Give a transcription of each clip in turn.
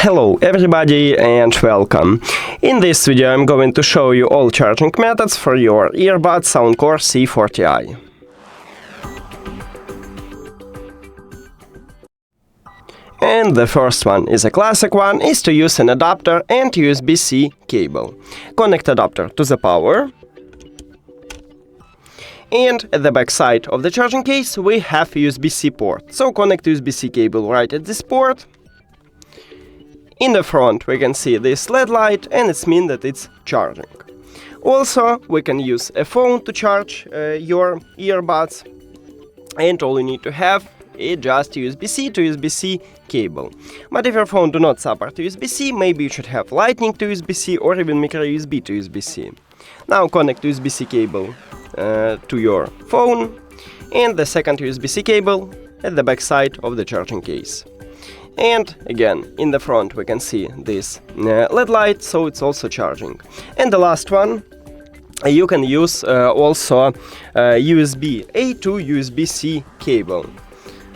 Hello everybody and welcome. In this video I'm going to show you all charging methods for your earbuds SOUNDCORE C40i. And the first one is a classic one, is to use an adapter and USB-C cable. Connect adapter to the power. And at the back side of the charging case we have USB-C port. So connect USB-C cable right at this port. In the front we can see this LED light and it means that it's charging. Also we can use a phone to charge your earbuds, and all you need to have is just USB-C to USB-C cable. But if your phone do not support USB-C, maybe you should have Lightning to USB-C or even micro USB to USB-C. Now connect USB-C cable to your phone and the second USB-C cable at the back side of the charging case. And again, in the front we can see this LED light, so it's also charging. And the last one, you can use also USB-A to USB-C cable.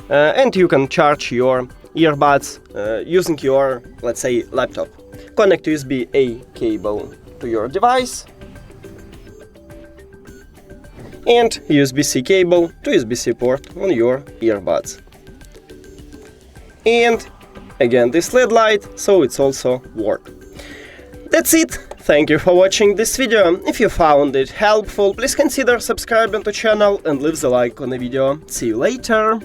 And you can charge your earbuds using your, let's say, laptop. Connect USB-A cable to your device and USB-C cable to USB-C port on your earbuds. And again this LED light, so it's also work. That's it. Thank you for watching this video. If you found it helpful, please consider subscribing to the channel and leave the like on the video. See you later.